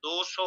200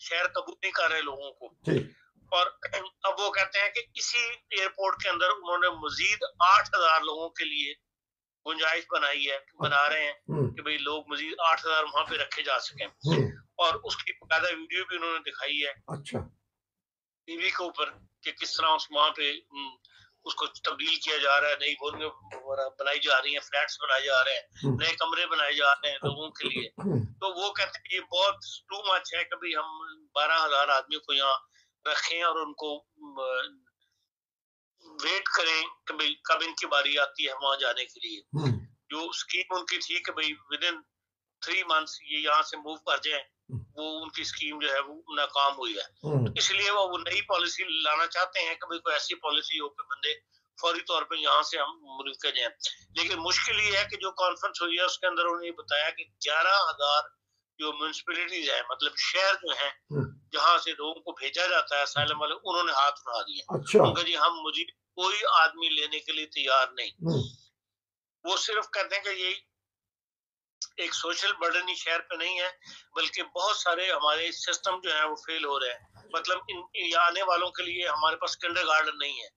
شہر قبول نہیں کر رہے لوگوں کو. اور اب وہ کہتے ہیں کہ اسی ایئرپورٹ کے اندر انہوں نے مزید 8,000 لوگوں کے لیے گنجائش بنا رہے ہیں کہ بھئی لوگ مزید 8,000 وہاں پہ رکھے جا سکیں. اور اس کی باقاعدہ ویڈیو بھی انہوں نے دکھائی ہے ٹی وی کے اوپر کہ کس طرح وہاں پہ اس کو تبدیل کیا جا رہا ہے, نئی بورڈنگیں بنائی جا رہی ہیں, فلیٹس بنائے جا رہے ہیں, نئے کمرے بنائے جا رہے ہیں لوگوں کے لیے. تو وہ کہتے ہیں یہ بہت ٹو مچ ہے کہ بھئی ہم 12,000 آدمی کو یہاں رکھیں اور ان کو ویٹ کریں کہ بھئی کب ان کی باری آتی ہے وہاں جانے کے لیے. جو اسکیم ان کی تھی کہ بھئی ودن 3 months یہ یہاں سے موو کر جائیں, وہ ان کی اسکیم جو ہے وہ ناکام ہوئی ہے. اس لیے وہ نئی پالیسی لانا چاہتے ہیں کہ بھئی کوئی ایسی پالیسی ہو کہ بندے فوری طور پہ یہاں سے ہم موو کر جائیں. لیکن مشکل یہ ہے کہ جو کانفرنس ہوئی ہے اس کے اندر انہوں نے یہ بتایا کہ 11,000 جو میونسپلٹیز ہیں, مطلب شہر جو ہیں جہاں سے لوگوں کو بھیجا جاتا ہے اسائلم والے, انہوں نے ہاتھ اٹھا دیے. ان کا جی ہم مجھے کوئی آدمی لینے کے لیے تیار نہیں. وہ صرف کہتے ہیں کہ یہ ایک سوشل برڈن ہی شہر پہ نہیں ہے بلکہ بہت سارے ہمارے سسٹم جو ہیں وہ فیل ہو رہے ہیں. مطلب ان آنے والوں کے لیے ہمارے پاس کنڈر گارڈن نہیں ہے,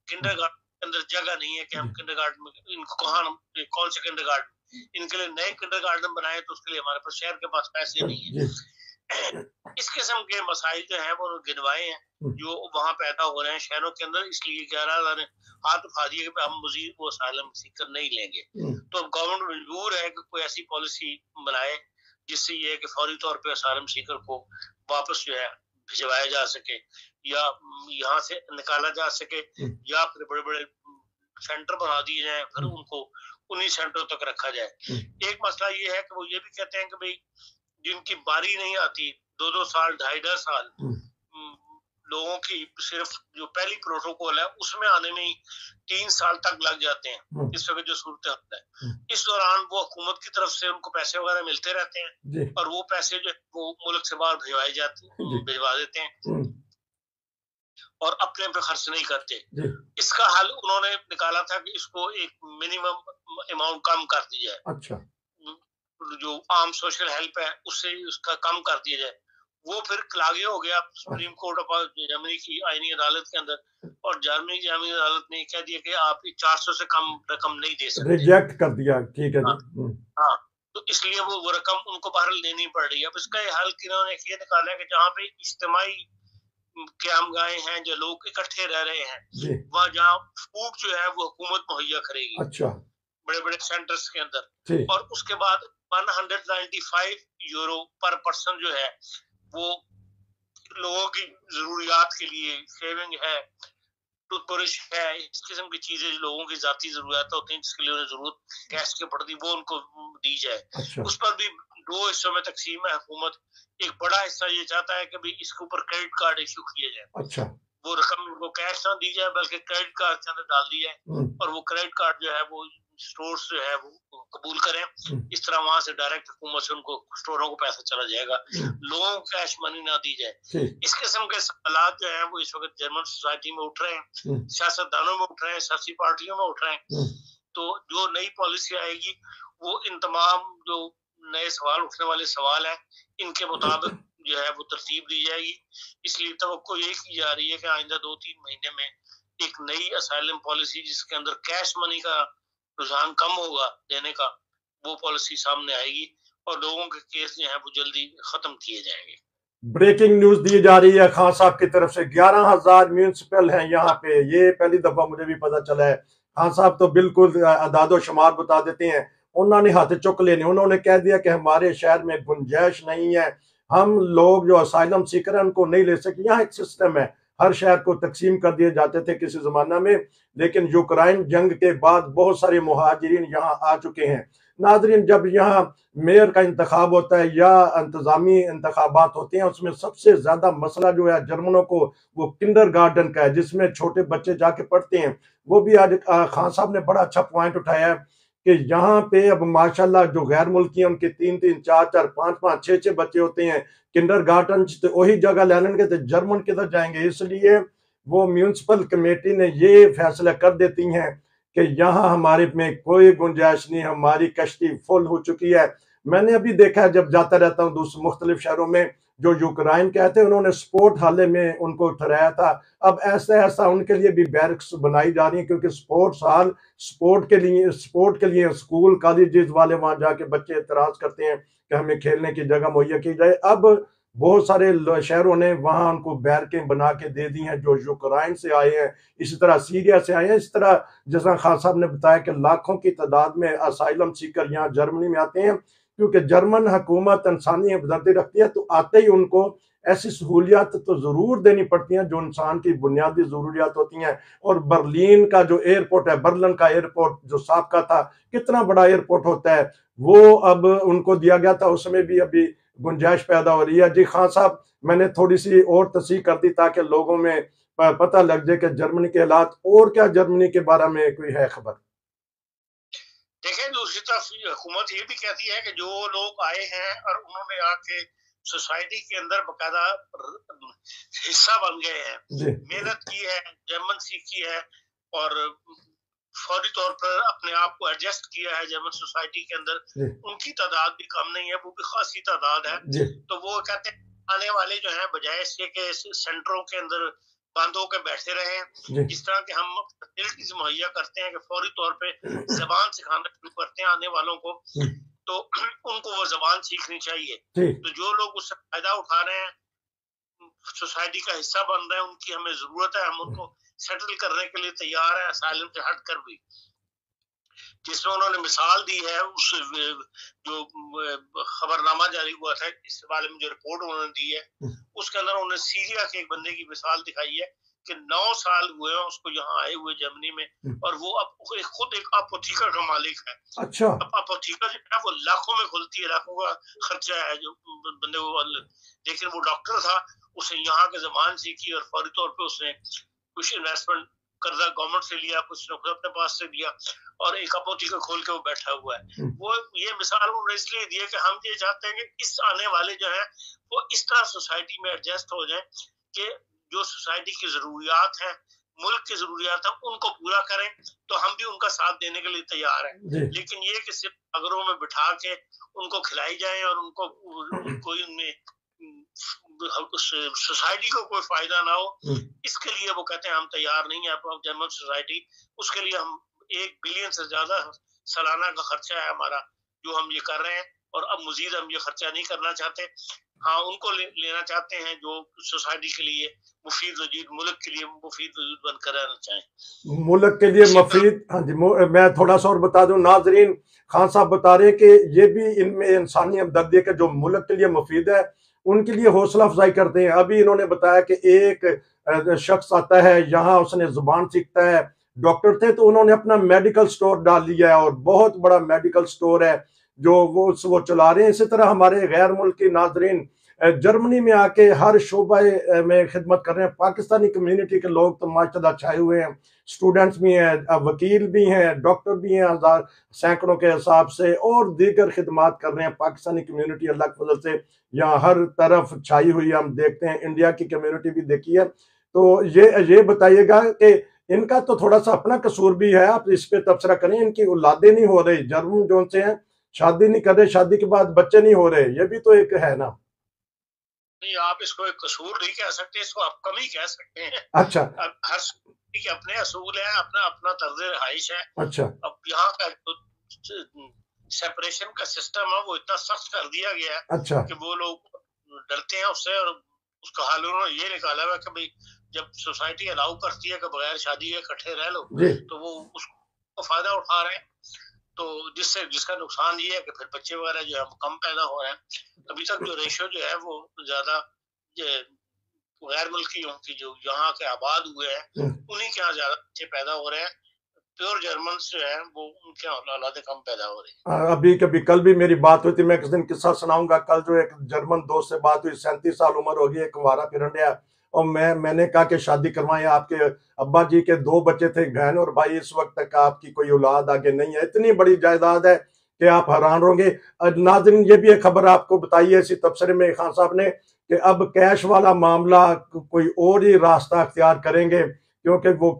کنڈر گارڈن کے اندر جگہ نہیں ہے کہ ہم کنڈر گارڈن میں ان کو کہاں کون سے کنڈر گارڈن ان کے لیے نئے کنڈر گارڈن بنائے تو اس کے لیے ہمارے پاس شہر کے پاس پیسے نہیں ہیں. اس قسم کے مسائل جو ہیں وہ گنوائے ہیں جو وہاں پیدا ہو رہے ہیں شہروں کے اندر. اس لیے 11,000 نے ہاتھ اٹھا دیے کہ ہم مزید وہ اسائلم سیکر نہیں لیں گے. تو اب گورنمنٹ مجبور ہے کہ کوئی ایسی پالیسی بنائے جس سے یہ کہ فوری طور پہ اسائلم سیکر کو واپس جو ہے بھجوایا جا سکے یا یہاں سے نکالا جا سکے, یا پھر بڑے بڑے سینٹر بنا دیے جائیں پھر ان کو انہی سینٹروں تک رکھا جائے. ایک مسئلہ یہ ہے کہ وہ یہ بھی کہتے ہیں کہ بھئی جن کی باری نہیں آتی 2-2 سال 2.5 سال لوگوں کی صرف جو پہلی پروٹوکول ہے اس میں آنے میں 3 سال تک لگ جاتے ہیں اس وقت جو صورتحال ہے. اس دوران وہ حکومت کی طرف سے ان کو پیسے وغیرہ ملتے رہتے ہیں اور وہ پیسے جو وہ ملک سے باہر بھجوا دیتے ہیں اور اپنے پہ خرچ نہیں کرتے. اس کا حل انہوں نے نکالا تھا کہ اس کو ایک منیمم اماؤنٹ کم کر دی جائے, جو عام سوشل ہیلپ ہے اس سے اس کا کم کر دیا جائے. وہ پھر لاگے ہو گیا سپریم کورٹ آف جرمنی کی آئینی عدالت کے اندر, اور جرمنی کی آئینی عدالت نے کہہ دیا کہ آپ 400 سے کم رقم نہیں دے سکتے, ریجیکٹ کر دیا. ٹھیک ہے. ہاں, تو اس لیے وہ رقم ان کو بہرحال لینی پڑ رہی ہے. اب اس کا حل انہوں نے یہ نکالا ہے کہ جہاں پہ اجتماعی قیام گاہیں ہیں جو لوگ اکٹھے رہ رہے ہیں وہاں جہاں فوڈ جو ہے وہ حکومت مہیا کرے گی بڑے بڑے سینٹرز کے اندر, اور اس کے بعد 195 یورو پر پرسن جو ہے وہ لوگوں کی ضروریات کے لیے, شیونگ ہے, ٹوتھ برش ہے, اس قسم کی چیزیں لوگوں کی ذاتی ضروریات ہوتی ہیں جس کے لیے انہیں ضرورت کیش کی پڑتی وہ ان کو دی جائے. اس پر بھی 2 حصوں میں تقسیم ہے حکومت. ایک بڑا حصہ یہ چاہتا ہے کہ بھی اس کے اوپر کریڈٹ کارڈ ایشو کیا جائے, وہ رقم ان کو کیش نہ دی جائے بلکہ کریڈٹ کارڈ کے اندر ڈال دی جائے اور وہ کریڈٹ کارڈ جو ہے وہ اسٹورز جو ہے وہ قبول کریں. اس طرح وہاں سے ڈائریکٹ حکومت سے ان کو اسٹوروں کو پیسہ چلا جائے گا, لوگوں کو کیش منی نہ دی جائے. اس قسم کے سوالات جو ہیں وہ اس وقت جرمن سوسائٹی میں اٹھ رہے ہیں, سیاست دانوں میں اٹھ رہے ہیں, سیاسی پارٹیوں میں اٹھ رہے ہیں. تو جو نئی پالیسی آئے گی وہ ان تمام جو نئے سوال اٹھنے والے سوال ہیں ان کے مطابق جو ہے وہ ترتیب دی جائے گی. اس لیے توقع یہ کی جا رہی ہے کہ آئندہ 2-3 مہینے میں ایک نئی اسائلم پالیسی جس کے اندر کیش منی کا رجحان کم ہوگا دینے کا, وہ پالیسی سامنے آئے گی اور لوگوں کے کیس جو ہیں وہ جلدی ختم کیے جائیں گے. بریکنگ نیوز دی جا رہی ہے خان صاحب کی طرف سے. 11,000 میونسپل ہیں یہاں پہ, یہ پہلی دفعہ مجھے بھی پتہ چلا ہے. خان صاحب تو بالکل اعداد و شمار بتا دیتے ہیں, انہوں نے ہاتھ چک لینے. انہوں نے کہہ دیا کہ ہمارے شہر میں گنجائش نہیں ہے, ہم لوگ جو اسائلم سیکر ہیں ان کو نہیں لے سکتے. یہاں ایک سسٹم ہے, ہر شہر کو تقسیم کر دیے جاتے تھے کسی زمانہ میں, لیکن یوکرائن جنگ کے بعد بہت سارے مہاجرین یہاں آ چکے ہیں. ناظرین, جب یہاں میئر کا انتخاب ہوتا ہے یا انتظامی انتخابات ہوتے ہیں اس میں سب سے زیادہ مسئلہ جو ہے جرمنوں کو وہ کنڈر گارڈن کا ہے جس میں چھوٹے بچے جا کے پڑھتے ہیں. وہ بھی آج خان صاحب نے بڑا اچھا پوائنٹ اٹھایا ہے کہ یہاں پہ اب ماشاءاللہ جو غیر ملکی ہیں ان کے 3-3, 4-4, 5-5, 6-6 بچے ہوتے ہیں. کنڈر گارڈن تو وہی جگہ لینن کے تو جرمن کدھر جائیں گے. اس لیے وہ میونسپل کمیٹی نے یہ فیصلہ کر دیتی ہیں کہ یہاں ہمارے میں کوئی گنجائش نہیں, ہماری کشتی فل ہو چکی ہے. میں نے ابھی دیکھا ہے جب جاتا رہتا ہوں دوسرے مختلف شہروں میں, جو یوکرائن کہتے ہیں، انہوں نے سپورٹ حالے میں ان کو ٹھہرایا تھا. اب ایسا ان کے لیے بھی بیرکس بنائی جا رہی ہیں، کیونکہ سپورٹس ہال سپورٹ کے لیے اسکول کالجز والے وہاں جا کے بچے اعتراض کرتے ہیں کہ ہمیں کھیلنے کی جگہ مہیا کی جائے. اب بہت سارے شہروں نے وہاں ان کو بیرکیں بنا کے دے دی ہیں جو یوکرائن سے آئے ہیں، اسی طرح سیریا سے آئے ہیں. اس طرح جیسا خان صاحب نے بتایا کہ لاکھوں کی تعداد میں اسائلم سیکر یہاں جرمنی میں آتے ہیں، کیونکہ جرمن حکومت انسانی ہمدردی رکھتی ہے، تو آتے ہی ان کو ایسی سہولیات تو ضرور دینی پڑتی ہیں جو انسان کی بنیادی ضروریات ہوتی ہیں. اور برلین کا جو ایئرپورٹ ہے، برلن کا ایئرپورٹ جو سابقہ تھا، کتنا بڑا ایئرپورٹ ہوتا ہے، وہ اب ان کو دیا گیا تھا، اس میں بھی ابھی گنجائش پیدا ہو رہی ہے. جی خان صاحب، میں نے تھوڑی سی اور تصحیح کر دی تاکہ لوگوں میں پتہ لگ جائے کہ جرمنی کے حالات. اور کیا جرمنی کے بارے میں کوئی ہے خبر؟ دیکھیں، دوسری طرف حکومت یہ بھی کہتی ہے کہ جو لوگ آئے ہیں اور انہوں نے آ کے سوسائٹی کے اندر باقاعدہ حصہ بن گئے ہیں، محنت کی ہے، جرمن سیکھی ہے اور فوری طور پر اپنے آپ کو ایڈجسٹ کیا ہے جرمن سوسائٹی کے اندر، ان کی تعداد بھی کم نہیں ہے، وہ بھی خاصی تعداد ہے. تو وہ کہتے ہیں آنے والے جو ہیں بجائے اس کے سینٹروں کے اندر بند ہو کے بیٹھے رہے ہیں، جس طرح کہ ہم فیسلٹیز مہیا کرتے ہیں کہ فوری طور پہ زبان سکھانا شروع کرتے ہیں آنے والوں کو، تو ان کو وہ زبان سیکھنی چاہیے. تو جو لوگ اس سے فائدہ اٹھا رہے ہیں، سوسائٹی کا حصہ بن رہے ہیں، ان کی ہمیں ضرورت ہے، ہم ان کو سیٹل کرنے کے لیے تیار ہیں، اسائلم سے ہٹ کر بھی. جس میں انہوں نے مثال دی ہے، اس جو خبر نامہ جاری ہوا تھا اس بارے میں، جو رپورٹ انہوں نے دی ہے، اس کے اندر انہوں نے سیریا کے ایک بندے کی مثال دکھائی ہے کہ 9 سال ہوئے ہیں اس کو یہاں آئے ہوئے جرمنی میں، اور وہ اب خود ایک اپوتھیکا کا مالک ہے. اچھا. اب اپوتھیکا جو ہے وہ لاکھوں میں کھلتی ہے، لاکھوں کا خرچہ ہے جو بندے کو، لیکن وہ ڈاکٹر تھا، اس نے یہاں کے زبان سیکھی اور فوری طور پہ اس نے کچھ انویسٹمنٹ قرضہ گورنمنٹ سے لیا، کچھ نے خود اپنے پاس سے لیا، اور ایک اپوتھیکا کھول کے وہ بیٹھا ہوا ہے. وہ یہ مثال انہوں نے اس لیے دی ہے کہ ہم یہ چاہتے ہیں کہ اس آنے والے جو ہیں وہ اس طرح سوسائٹی میں ایڈجسٹ ہو جائیں کہ جو سوسائٹی کی ضروریات ہیں، ملک کی ضروریات ہیں، ان کو پورا کریں، تو ہم بھی ان کا ساتھ دینے کے لیے تیار ہیں. لیکن یہ کہ صرف اگروں میں بٹھا کے ان کو کھلائی جائیں اور ان کو کوئی ان میں سوسائٹی کو کوئی فائدہ نہ ہو، اس کے لیے وہ کہتے ہیں ہم تیار نہیں ہیں. جرمن سوسائٹی، اس کے لیے ہم 1 بلین سے زیادہ سالانہ کا خرچہ ہے ہمارا جو ہم یہ کر رہے ہیں، اور اب مزید ہم یہ خرچہ نہیں کرنا چاہتے. ہاں، ان کو لینا چاہتے ہیں جو سوسائٹی کے لیے مفید وجود، ملک کے لیے مفید وجود بن کر رہنا چاہیں، ملک کے لیے مفید. ہاں جی، میں تھوڑا سا اور بتا دوں ناظرین، خان صاحب بتا رہے ہیں کہ یہ بھی ان میں انسانی ہمدردی ہے کہ جو ملک کے لیے مفید ہے ان کے لیے حوصلہ افزائی کرتے ہیں. ابھی انہوں نے بتایا کہ ایک شخص آتا ہے یہاں، اس نے زبان سیکھتا ہے، ڈاکٹر تھے تو انہوں نے اپنا میڈیکل سٹور ڈال لیا ہے، اور بہت بڑا میڈیکل سٹور ہے جو وہ چلا رہے ہیں. اسی طرح ہمارے غیر ملکی ناظرین جرمنی میں آ کے ہر شعبہ میں خدمت کر رہے ہیں. پاکستانی کمیونٹی کے لوگ تو ماشاءاللہ چھائے ہوئے ہیں، اسٹوڈنٹس بھی ہیں، وکیل بھی ہیں، ڈاکٹر بھی ہیں، سینکڑوں کے حساب سے، اور دیگر خدمات کر رہے ہیں. پاکستانی کمیونٹی اللہ کے فضل سے یہاں ہر طرف چھائی ہوئی ہے. ہم دیکھتے ہیں انڈیا کی کمیونٹی بھی دیکھی ہے. تو یہ بتائیے گا کہ ان کا تو تھوڑا سا اپنا قصور بھی ہے، آپ اس پہ تبصرہ کریں. ان کی اولادیں نہیں ہو رہی، جرمن جو سے ہیں شادی نہیں کر رہے، شادی کے بعد بچے نہیں ہو رہے، یہ بھی تو ایک ہے نا. نہیں، آپ اس کو ایک قصور نہیں کہہ سکتے، اس کو آپ کمی کہہ سکتے ہیں. اچھا. ہر کے اپنے اصول ہیں، اپنا طرز رہائش ہے. اچھا. اب یہاں کا سیپریشن کا سسٹم ہے وہ اتنا سخت کر دیا گیا ہے. اچھا. کہ وہ لوگ ڈرتے ہیں اس سے، اور اس کا حال انہوں نے یہ نکالا ہوا کہ بھئی جب سوسائٹی الاؤ کرتی ہے کہ بغیر شادی کے اکٹھے رہ لو، تو وہ اس کو فائدہ اٹھا رہے ہیں. تو جس کا نقصان یہ ہے کہ پھر بچے وغیرہ جو ہے کم پیدا ہو رہے ہیں. ابھی تک جو ریشو جو ہے وہ زیادہ غیر ملکیوں کی جو یہاں کے آباد ہوئے ہیں انہی کے یہاں زیادہ بچے پیدا ہو رہے ہیں. پیور جرمنز جو ہیں وہ ان کے اولادیں کم پیدا ہو رہی ہیں. ابھی کل بھی میری بات ہوئی تھی، میں کس دن قصہ سناؤں گا. کل جو ایک جرمن دوست سے بات ہوئی، 37 سال عمر ہوگی، ایک کنوارا پھرنڈیا، اور میں نے کہا کہ شادی کروائیں. آپ کے ابا جی کے 2 بچے تھے، بہن اور بھائی، اس وقت تک آپ کی کوئی اولاد آگے نہیں ہے. اتنی بڑی جائیداد ہے کہ آپ حیران ہوں گے. ناظرین، یہ بھی ایک خبر آپ کو بتائی ہے اسی تبصرے میں خان صاحب نے کہ اب کیش والا معاملہ کوئی اور ہی راستہ اختیار کریں گے، کیونکہ وہ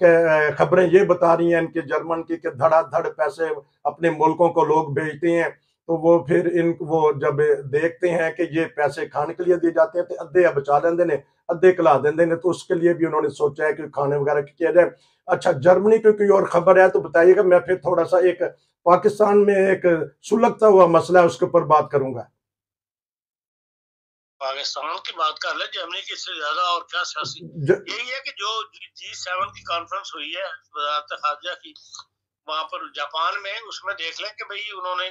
خبریں یہ بتا رہی ہیں ان کے جرمن کی کہ دھڑا دھڑ پیسے اپنے ملکوں کو لوگ بھیجتے ہیں. تو وہ پھر وہ جب دیکھتے ہیں کہ یہ پیسے کھانے کے لیے دیے جاتے ہیں تو ادھے بچا لیندے نے ادھے کلا دیندے نے، تو اس کے لیے بھی انہوں نے سوچا ہے کہ کھانے وغیرہ کی کیا جائے۔ اچھا جرمنی کی کوئی اور خبر ہے تو بتائیے گا، میں پھر تھوڑا سا ایک پاکستان میں ایک سلگتا ہوا مسئلہ ہے اس کے اوپر بات کروں گا۔ پاکستان کی بات کر لیں، جرمنی کی اس سے زیادہ اور کیا سیاسی یہی ہے کہ جو G7 کی کانفرنس ہوئی ہے وزارت خارجہ کی وہاں پر جاپان میں، اس میں دیکھ لیں کہ بھئی انہوں نے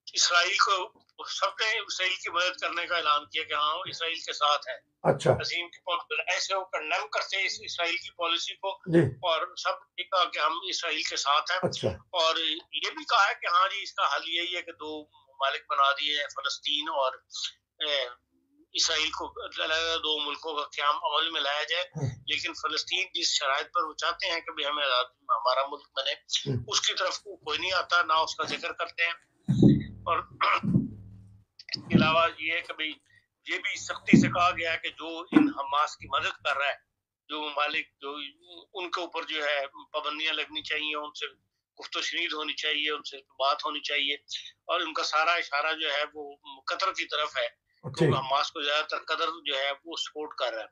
اسرائیل کو سب نے اسرائیل کی مدد کرنے کا اعلان کیا کہ ہاں اسرائیل کے ساتھ ہیں۔ اچھا عظیم کی ایسے وہ کنڈیم کرتے ہیں اسرائیل کی پالیسی کو جی، اور سب نے کہا کہ ہم اسرائیل کے ساتھ ہیں۔ اچھا اور یہ بھی کہا ہے کہ ہاں جی اس کا حل یہی ہے کہ دو ممالک بنا دیے ہیں، فلسطین اور اسرائیل کو علیحدہ دو ملکوں کا قیام عمل میں لایا جائے، لیکن فلسطین جس شرائط پر وہ چاہتے ہیں کہ بھی ہمیں ہمارا ملک بنے اس کی طرف کوئی نہیں آتا، نہ اس کا ذکر کرتے ہیں۔ اور اس کے علاوہ یہ ہے کہ بھئی یہ بھی سختی سے کہا گیا ہے کہ جو ان حماس کی مدد کر رہا ہے، جو ممالک جو ان کے اوپر جو ہے پابندیاں لگنی چاہیے، ان سے گفت و شنید ہونی چاہیے، ان سے بات ہونی چاہیے، اور ان کا سارا اشارہ جو ہے وہ قطر کی طرف ہے، کیونکہ حماس کو زیادہ تر قطر جو ہے وہ سپورٹ کر رہا ہے۔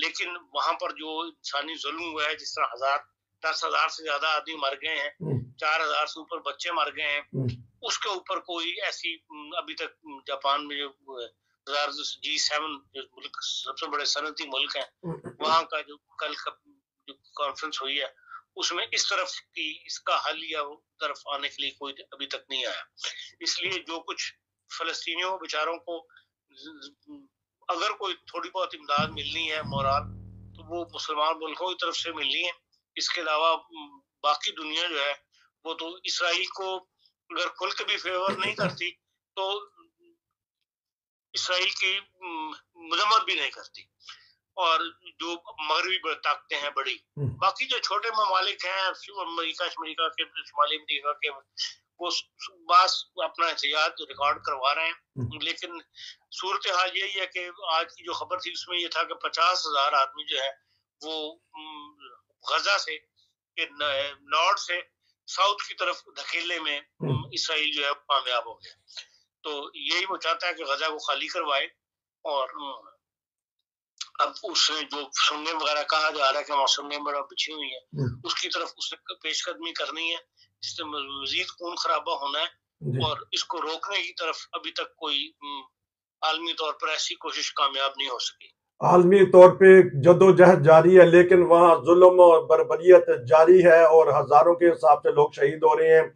لیکن وہاں پر جو انسانی ظلم ہوا ہے، جس طرح 10,000 سے زیادہ آدمی مر گئے ہیں، 4,000 سے اوپر بچے مر گئے ہیں، اس کے اوپر کوئی ایسی ابھی تک جاپان میں جو G7 جو ملک سب سے بڑے صنعتی ملک ہیں وہاں کا جو کل جو کانفرنس ہوئی ہے اس میں اس طرف کی اس کا حل یا طرف آنے کے لیے کوئی ابھی تک نہیں آیا۔ اس لیے جو کچھ فلسطینیوں بیچاروں کو اگر کوئی تھوڑی بہت امداد ملنی ہے مورال تو وہ مسلمان ملکوں کی طرف سے ملنی ہے۔ اس کے علاوہ باقی دنیا جو ہے وہ تو اسرائیل کو اگر کھل کے بھی فیور نہیں کرتی تو اسرائیل کی مذمت بھی نہیں کرتی، اور جو مغربی طاقتیں ہیں بڑی، باقی جو چھوٹے ممالک ہیں امریکہ کے شمالی امریکہ کے، وہ بعض اپنا احتجاج ریکارڈ کروا رہے ہیں، لیکن صورتحال یہی ہے کہ آج کی جو خبر تھی اس میں یہ تھا کہ 50,000 آدمی جو ہے وہ غزہ سے نارتھ سے ساؤتھ کی طرف دھکیلنے میں اسرائیل جو ہے کامیاب ہو گیا۔ تو یہی وہ چاہتا ہے کہ غزہ کو خالی کروائے، اور اب اس نے جو سنگیں وغیرہ کہا جا رہا ہے کہ وہاں سنگیں بڑا بچھی ہوئی ہیں، اس کی طرف اس نے پیش قدمی کرنی ہے، اس سے مزید خون خرابہ ہونا ہے، اور اس کو روکنے کی طرف ابھی تک کوئی عالمی طور پر ایسی کوشش کامیاب نہیں ہو سکی۔ عالمی طور پہ جدوجہد جاری ہے، لیکن وہاں ظلم اور بربریت جاری ہے، اور ہزاروں کے حساب سے لوگ شہید ہو رہے ہیں۔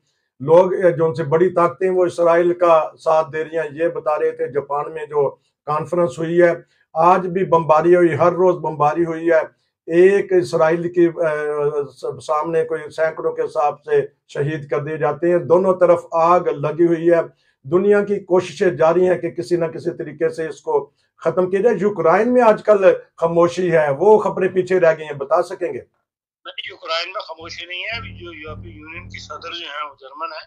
لوگ جو ان سے بڑی طاقتیں وہ اسرائیل کا ساتھ دے رہی ہیں۔ یہ بتا رہے تھے جاپان میں جو کانفرنس ہوئی ہے آج بھی بمباری ہوئی، ہر روز بمباری ہوئی ہے، ایک اسرائیل کے سامنے کوئی سینکڑوں کے حساب سے شہید کر دیے جاتے ہیں۔ دونوں طرف آگ لگی ہوئی ہے، دنیا کی کوششیں جاری ہیں کہ کسی نہ کسی طریقے سے اس کو ختم کیا جائے۔ یوکرائن میں آج کل خاموشی ہے، وہ خبریں پیچھے رہ گئی ہیں، بتا سکیں گے؟ یوکرائن میں خاموشی نہیں ہے، جو یورپی یونین کی صدر جو ہیں وہ جرمن ہے،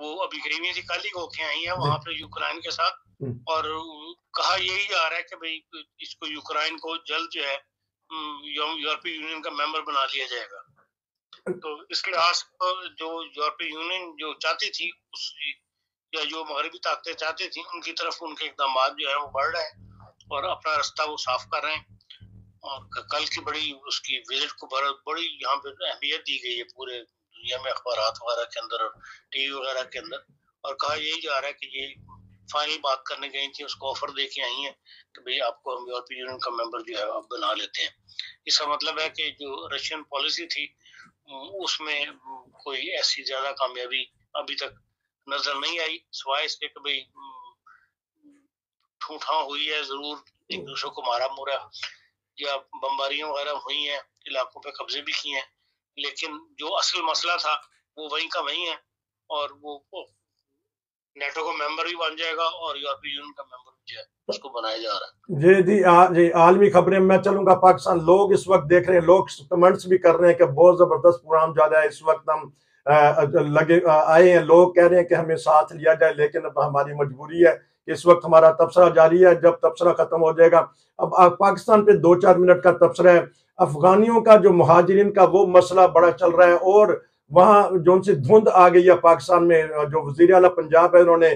وہ ابھی گئی ہوئی تھی، کل ہی ہو کے آئی ہیں وہاں پہ یوکرائن کے ساتھ، اور کہا یہی جا رہا ہے کہ بھئی اس کو یوکرائن کو جلد جو ہے یورپی یونین کا ممبر بنا لیا جائے گا۔ تو اس لحاظ پر جو یورپی یونین جو چاہتی تھی یا جو مغربی طاقتیں چاہتی تھیں ان کی طرف ان کے اقدامات جو ہیں وہ بڑھ رہے ہیں اور اپنا رستہ وہ صاف کر رہے ہیں، اور کل کی بڑی اس کی وزٹ کو بڑی یہاں پہ اہمیت دی گئی ہے پورے دنیا میں، اخبارات وغیرہ کے اندر اور ٹی وی وغیرہ کے اندر، اور کہا یہی جا رہا ہے کہ یہ فائنل بات کرنے گئی تھی، اس کو آفر دے کے آئی ہیں کہ بھئی آپ کو ہم یورپی یونین کا ممبر جو ہے آپ بنا لیتے ہیں۔ اس کا مطلب ہے کہ جو رشین پالیسی تھی اس میں کوئی ایسی زیادہ کامیابی ابھی تک نظر نہیں آئی، سوائے اس کے کہ بھئی ٹھوٹھاں ہوئی ہے، ضرور ایک دوسرے کو مارا مورا یا بمباریاں وغیرہ ہوئی ہیں، علاقوں پہ قبضے بھی کیے ہیں، لیکن جو اصل مسئلہ تھا وہ وہیں کا وہیں ہے، اور وہ نیٹو کا ممبر بھی بن جائے گا اور یورپی یونین کا ممبر بھی جو ہے اس کو بنایا جا رہا ہے۔ جی عالمی خبریں میں چلوں گا پاکستان۔ لوگ اس وقت دیکھ رہے ہیں، لوگ کمنٹس بھی کر رہے ہیں کہ بہت زبردست پروگرام جا رہا ہے، اس وقت ہم لگے آئے ہیں، لوگ کہہ رہے ہیں کہ ہمیں ساتھ لیا جائے، لیکن اب ہماری مجبوری ہے کہ اس وقت ہمارا تبصرہ جاری ہے، جب تبصرہ ختم ہو جائے گا اب پاکستان پہ 2-4 منٹ کا تبصرہ ہے۔ افغانیوں کا جو مہاجرین کا وہ مسئلہ بڑا چل رہا ہے، اور وہاں جو ان سے دھند آ گئی ہے پاکستان میں، جو وزیر اعلیٰ پنجاب ہے انہوں نے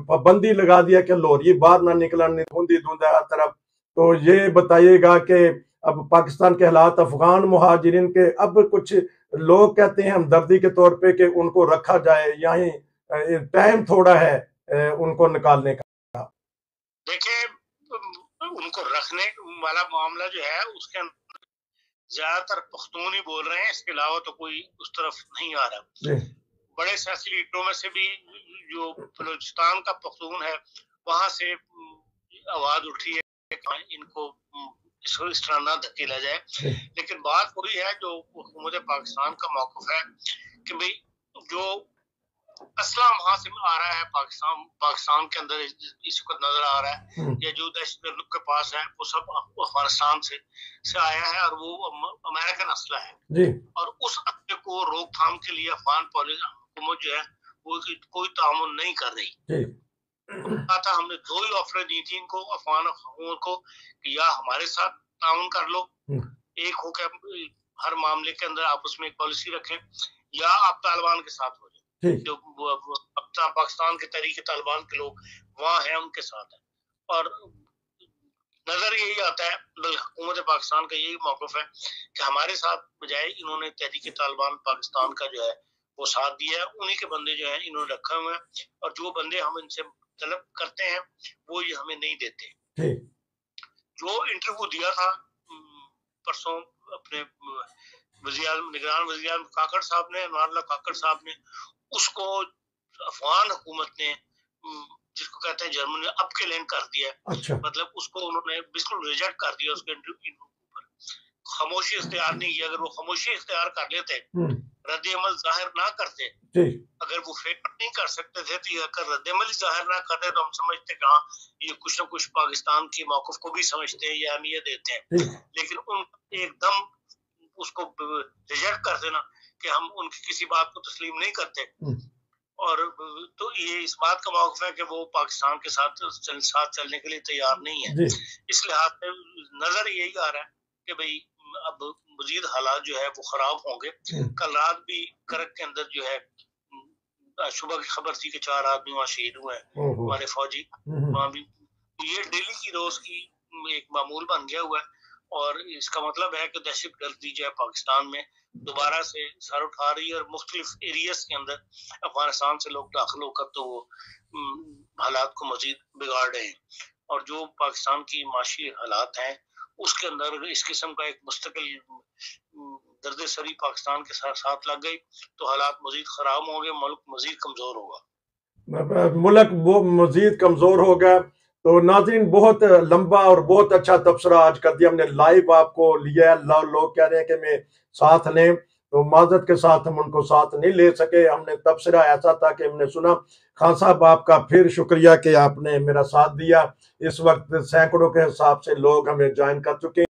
پابندی لگا دیا کہ لوری باہر نہ نکلنے، دھند ہی دھند ہے ہر طرف. تو یہ بتائیے گا کہ اب پاکستان کے حالات، افغان مہاجرین کے، اب کچھ لوگ کہتے ہیں ہمدردی کے طور پہ کہ ان کو رکھا جائے، یہیں ٹائم تھوڑا ہے ان کو نکالنے کا. دیکھیں ان کو رکھنے والا معاملہ جو ہے اس کے زیادہ تر پختون ہی بول رہے ہیں، اس کے علاوہ تو کوئی اس طرف نہیں آ رہا. بڑے سیاسی لیڈروں میں سے بھی جو بلوچستان کا پختون ہے وہاں سے آواز اٹھی ہے کہ ان کو اس طرح نہ دھکیلا جائے. لیکن بات وہی ہے جو حکومت پاکستان کا موقف ہے کہ بھئی جو اسلحہ وہاں سے آ رہا ہے پاکستان کے اندر اس وقت نظر آ رہا ہے، یا جو دہشت گردوں کے پاس ہے وہ سب افغانستان سے آیا ہے، اور وہ امریکن اسلحہ ہے. اور اس اسلحے کو روک تھام کے لیے افغان حکومت جو ہے وہ کوئی تعاون نہیں کر رہی. ہم نے 2 ہی آفریں دی تھی ان کو، افغان حکومت کو، کہ یا ہمارے ساتھ تعاون کر لو، ایک ہو کہ ہر معاملے کے اندر آپس میں ایک پالیسی رکھیں، یا آپ طالبان کے ساتھ ہو جائیں. جو پاکستان کے تحریک طالبان کے لوگ وہاں ہیں ان کے ساتھ ہیں. اور نظر یہی آتا ہے، حکومت پاکستان کا یہی موقف ہے کہ ہمارے ساتھ بجائے انہوں نے تحریک طالبان پاکستان کا جو ہے وہ ساتھ دیا ہے، انہی کے بندے جو ہیں انہوں نے رکھے ہوئے ہیں، اور جو بندے ہم ان سے طلب کرتے ہیں وہ یہ ہمیں نہیں دیتے. جو انٹرویو دیا تھا پرسوں اپنے نگران وزیر اعظم کاکڑ صاحب نے، انوار اللہ کاکڑ صاحب نے، اس کو افغان حکومت نے، جس کو کہتے ہیں جرمن نے اپ کے لین کر دیا ہے. مطلب اس کو انہوں نے بالکل ریجیکٹ کر دیا، اس کے انٹرویو پر خاموشی اختیار نہیں کی. اگر وہ خاموشی اختیار کر لیتے، رد عمل ظاہر نہ کرتے، اگر وہ فیور نہیں کر سکتے تھے تو اگر رد عمل ظاہر نہ کرتے تو ہم سمجھتے کہ ہاں یہ کچھ نہ کچھ پاکستان کی موقف کو بھی سمجھتے ہیں یا اہمیت دیتے ہیں. لیکن ان ایک دم اس کو ریجیکٹ کر دینا کہ ہم ان کی کسی بات کو تسلیم نہیں کرتے. اور تو یہ اس بات کا موقف ہے کہ وہ پاکستان کے ساتھ چلنے کے لیے تیار نہیں ہے. اس لحاظ سے نظر یہی آ رہا ہے کہ بھئی اب مزید حالات جو ہے وہ خراب ہوں گے. کل رات بھی کرک کے اندر جو ہے صبح کی خبر تھی کہ 4 آدمی وہاں شہید ہوئے ہیں ہمارے فوجی. وہاں بھی یہ ڈیلی کی روز کی ایک معمول بن گیا ہوا ہے، اور اس کا مطلب ہے کہ دہشت گردی جو ہے پاکستان میں دوبارہ سے سر اٹھا رہی ہے، اور مختلف ایریاز کے اندر افغانستان سے لوگ داخل ہو کر تو وہ حالات کو مزید بگاڑ رہے ہیں. اور جو پاکستان کی معاشی حالات ہیں اس کے اندر اس قسم کا ایک مستقل درد سری پاکستان کے ساتھ لگ گئی تو حالات مزید خراب ہوں گے، ملک مزید کمزور ہوگا. ملک مزید کمزور ہوگا. تو ناظرین بہت لمبا اور بہت اچھا تبصرہ آج کر دیا ہم نے، لائیو آپ کو لیا ہے. لوگ کہہ رہے ہیں کہ میں ساتھ لیں، تو معذرت کے ساتھ ہم ان کو ساتھ نہیں لے سکے. ہم نے تبصرہ ایسا تھا کہ ہم نے سنا. خان صاحب آپ کا پھر شکریہ کہ آپ نے میرا ساتھ دیا. اس وقت سینکڑوں کے حساب سے لوگ ہمیں جوائن کر چکے ہیں.